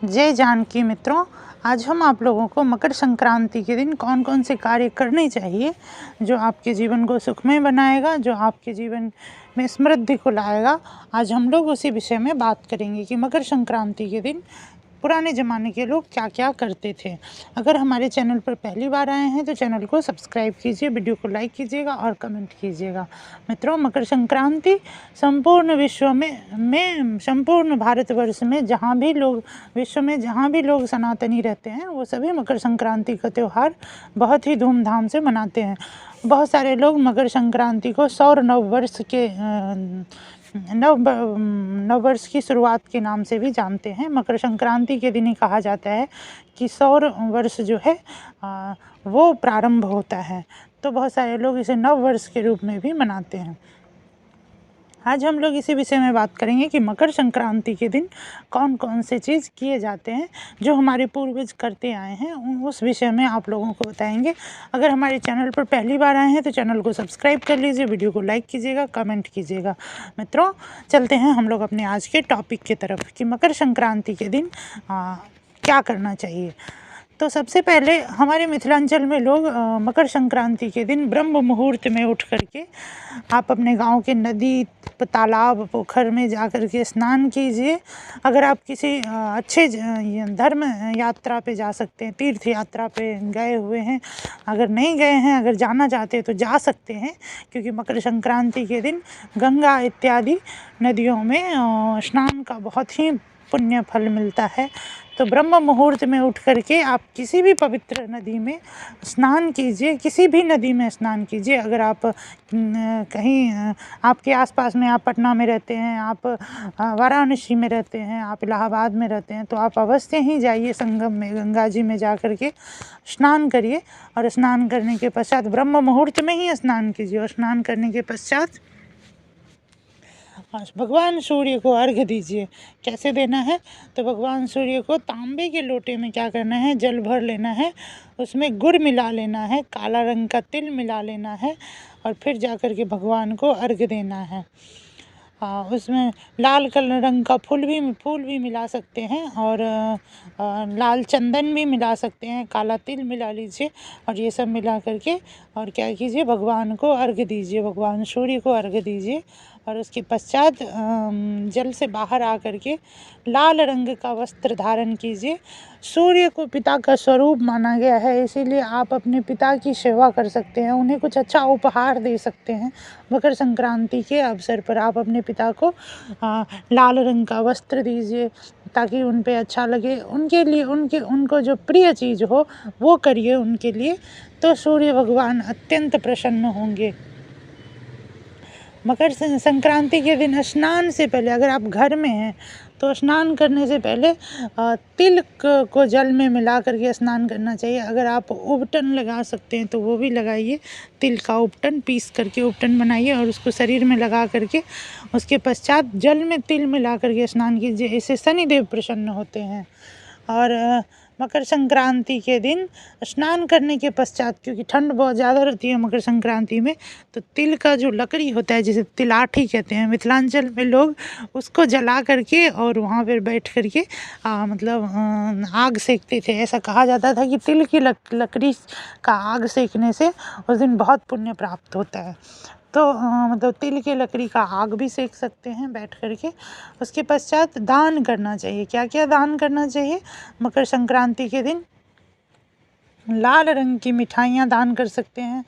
जय जानकी मित्रों, आज हम आप लोगों को मकर संक्रांति के दिन कौन कौन से कार्य करने चाहिए जो आपके जीवन को सुखमय बनाएगा, जो आपके जीवन में समृद्धि को लाएगा। आज हम लोग उसी विषय में बात करेंगे कि मकर संक्रांति के दिन पुराने ज़माने के लोग क्या क्या करते थे। अगर हमारे चैनल पर पहली बार आए हैं तो चैनल को सब्सक्राइब कीजिए, वीडियो को लाइक कीजिएगा और कमेंट कीजिएगा। मित्रों, मकर संक्रांति संपूर्ण विश्व में संपूर्ण भारतवर्ष में जहाँ भी लोग विश्व में जहाँ भी लोग सनातनी रहते हैं वो सभी मकर संक्रांति का त्यौहार बहुत ही धूमधाम से मनाते हैं। बहुत सारे लोग मकर संक्रांति को सौर नववर्ष के नववर्ष की शुरुआत के नाम से भी जानते हैं। मकर संक्रांति के दिन ही कहा जाता है कि सौर वर्ष जो है वो प्रारंभ होता है, तो बहुत सारे लोग इसे नववर्ष के रूप में भी मनाते हैं। आज हम लोग इसी विषय में बात करेंगे कि मकर संक्रांति के दिन कौन कौन से चीज़ किए जाते हैं जो हमारे पूर्वज करते आए हैं, उस विषय में आप लोगों को बताएंगे। अगर हमारे चैनल पर पहली बार आए हैं तो चैनल को सब्सक्राइब कर लीजिए, वीडियो को लाइक कीजिएगा, कमेंट कीजिएगा। मित्रों, चलते हैं हम लोग अपने आज के टॉपिक की तरफ कि मकर संक्रांति के दिन क्या करना चाहिए। तो सबसे पहले हमारे मिथिलांचल में लोग मकर संक्रांति के दिन ब्रह्म मुहूर्त में उठ करके आप अपने गांव के नदी, तालाब, पोखर में जा कर के स्नान कीजिए। अगर आप किसी अच्छे धर्म यात्रा पे जा सकते हैं, तीर्थ यात्रा पे गए हुए हैं, अगर नहीं गए हैं, अगर जाना चाहते हैं तो जा सकते हैं, क्योंकि मकर संक्रांति के दिन गंगा इत्यादि नदियों में स्नान का बहुत ही पुण्य फल मिलता है। तो ब्रह्म मुहूर्त में उठ करके आप किसी भी पवित्र नदी में स्नान कीजिए, किसी भी नदी में स्नान कीजिए। अगर आप कहीं आपके आसपास में, आप पटना में रहते हैं, आप वाराणसी में रहते हैं, आप इलाहाबाद में रहते हैं, तो आप अवश्य ही जाइए संगम में, गंगा जी में जा कर के स्नान करिए। और स्नान करने के पश्चात ब्रह्म मुहूर्त में ही स्नान कीजिए, और स्नान करने के पश्चात भगवान सूर्य को अर्घ्य दीजिए। कैसे देना है? तो भगवान सूर्य को तांबे के लोटे में क्या करना है, जल भर लेना है, उसमें गुड़ मिला लेना है, काला रंग का तिल मिला लेना है, और फिर जा कर के भगवान को अर्घ्य देना है। उसमें लाल कलर रंग का फूल भी मिला सकते हैं, और लाल चंदन भी मिला सकते हैं, काला तिल मिला लीजिए, और ये सब मिला करके और क्या कीजिए, भगवान को अर्घ्य दीजिए, भगवान सूर्य को अर्घ्य दीजिए। और उसके पश्चात जल से बाहर आ करके लाल रंग का वस्त्र धारण कीजिए। सूर्य को पिता का स्वरूप माना गया है, इसीलिए आप अपने पिता की सेवा कर सकते हैं, उन्हें कुछ अच्छा उपहार दे सकते हैं। मकर संक्रांति के अवसर पर आप अपने पिता को लाल रंग का वस्त्र दीजिए, ताकि उन पे अच्छा लगे, उनके लिए उनको जो प्रिय चीज़ हो वो करिए उनके लिए, तो सूर्य भगवान अत्यंत प्रसन्न होंगे। मकर संक्रांति के दिन स्नान से पहले, अगर आप घर में हैं तो स्नान करने से पहले तिल को जल में मिला करके स्नान करना चाहिए। अगर आप उपटन लगा सकते हैं तो वो भी लगाइए, तिल का उपटन पीस करके उपटन बनाइए और उसको शरीर में लगा करके उसके पश्चात जल में तिल मिला करके स्नान कीजिए। इससे शनिदेव प्रसन्न होते हैं। और मकर संक्रांति के दिन स्नान करने के पश्चात, क्योंकि ठंड बहुत ज़्यादा रहती है मकर संक्रांति में, तो तिल का जो लकड़ी होता है, जिसे तिलाठी कहते हैं मिथिलांचल में लोग, उसको जला करके और वहाँ पर बैठ करके मतलब आग सेकते थे। ऐसा कहा जाता था कि तिल की लकड़ी का आग सेकने से उस दिन बहुत पुण्य प्राप्त होता है। तो मतलब तिल की लकड़ी का आग भी सेक सकते हैं बैठ करके। उसके पश्चात दान करना चाहिए। क्या क्या दान करना चाहिए? मकर संक्रांति के दिन लाल रंग की मिठाइयाँ दान कर सकते हैं,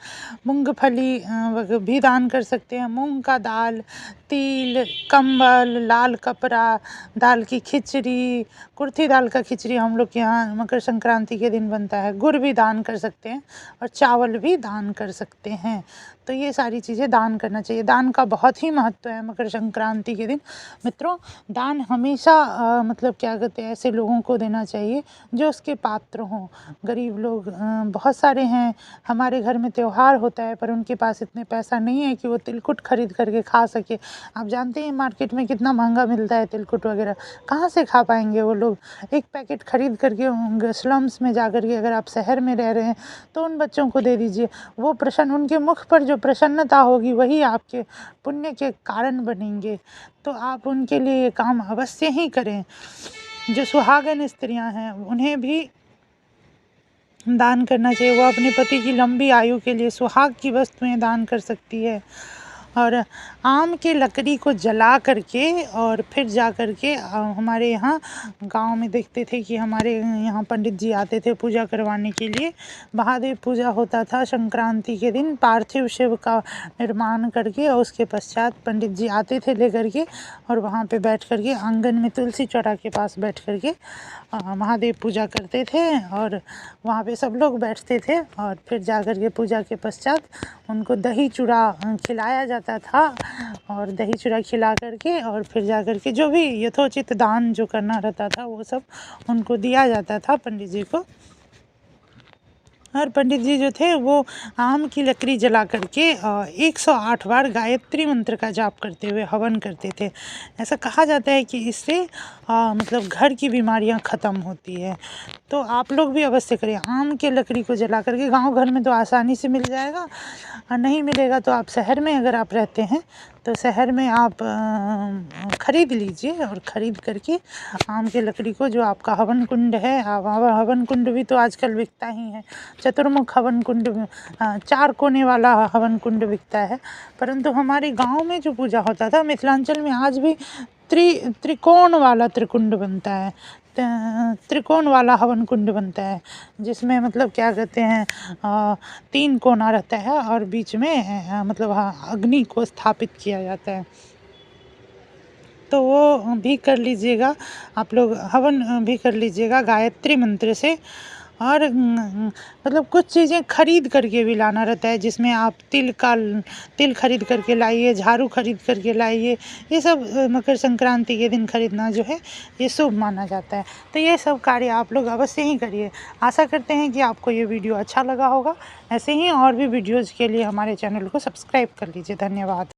मूंगफली भी दान कर सकते हैं, मूंग का दाल, तिल, कंबल, लाल कपड़ा, दाल की खिचड़ी, कुर्थी दाल का खिचड़ी हम लोग के यहाँ मकर संक्रांति के दिन बनता है, गुड़ भी दान कर सकते हैं, और चावल भी दान कर सकते हैं। तो ये सारी चीज़ें दान करना चाहिए। दान का बहुत ही महत्व है मकर संक्रांति के दिन। मित्रों, दान हमेशा मतलब क्या कहते हैं, ऐसे लोगों को देना चाहिए जो उसके पात्र हों। गरीब लोग बहुत सारे हैं, हमारे घर में त्यौहार होता है पर उनके पास इतने पैसा नहीं है कि वो तिलकुट खरीद करके खा सके। आप जानते हैं मार्केट में कितना महंगा मिलता है तिलकुट वगैरह, कहाँ से खा पाएंगे वो लोग। एक पैकेट खरीद करके स्लम्स में जा करके, अगर आप शहर में रह रहे हैं तो उन बच्चों को दे दीजिए। वो प्रसन्न, उनके मुख पर जो प्रसन्नता होगी वही आपके पुण्य के कारण बनेंगे। तो आप उनके लिए ये काम अवश्य ही करें। जो सुहागन स्त्रियां हैं उन्हें भी दान करना चाहिए। वो अपने पति की लंबी आयु के लिए सुहाग की वस्तुएं दान कर सकती है। और आम की लकड़ी को जला करके और फिर जा कर के हमारे यहाँ गांव में देखते थे कि हमारे यहाँ पंडित जी आते थे पूजा करवाने के लिए। महादेव पूजा होता था संक्रांति के दिन, पार्थिव शिव का निर्माण करके, और उसके पश्चात पंडित जी आते थे लेकर के और वहाँ पे बैठ कर के आंगन में तुलसी चौरा के पास बैठ कर के महादेव पूजा करते थे। और वहाँ पे सब लोग बैठते थे और फिर जा कर के पूजा के पश्चात उनको दही चूड़ा खिलाया जाता था। और दही चूड़ा खिला करके और फिर जा कर के जो भी यथोचित दान जो करना रहता था वो सब उनको दिया जाता था पंडित जी को। और पंडित जी जो थे वो आम की लकड़ी जला करके 108 बार गायत्री मंत्र का जाप करते हुए हवन करते थे। ऐसा कहा जाता है कि इससे मतलब घर की बीमारियां ख़त्म होती है। तो आप लोग भी अवश्य करें। आम के लकड़ी को जला करके, गांव घर में तो आसानी से मिल जाएगा, और नहीं मिलेगा तो आप शहर में अगर आप रहते हैं तो शहर में आप ख़रीद लीजिए। और ख़रीद करके आम के लकड़ी को, जो आपका हवन कुंड है, हवन कुंड भी तो आजकल बिकता ही है, चतुर्मुख हवन कुंड, 4 कोने वाला हवन कुंड बिकता है। परंतु हमारे गांव में जो पूजा होता था, मिथिलांचल में आज भी त्रिकोण वाला त्रिकुंड बनता है, त्रिकोण वाला हवन कुंड बनता है, जिसमें मतलब क्या कहते हैं 3 कोना रहता है और बीच में मतलब अग्नि को स्थापित किया जाता है। तो वो भी कर लीजिएगा आप लोग, हवन भी कर लीजिएगा गायत्री मंत्र से। और मतलब कुछ चीज़ें खरीद करके भी लाना रहता है, जिसमें आप तिल खरीद करके लाइए, झाड़ू खरीद करके लाइए। ये सब मकर संक्रांति के दिन खरीदना जो है ये शुभ माना जाता है। तो ये सब कार्य आप लोग अवश्य ही करिए। आशा करते हैं कि आपको ये वीडियो अच्छा लगा होगा। ऐसे ही और भी वीडियोज़ के लिए हमारे चैनल को सब्सक्राइब कर लीजिए। धन्यवाद।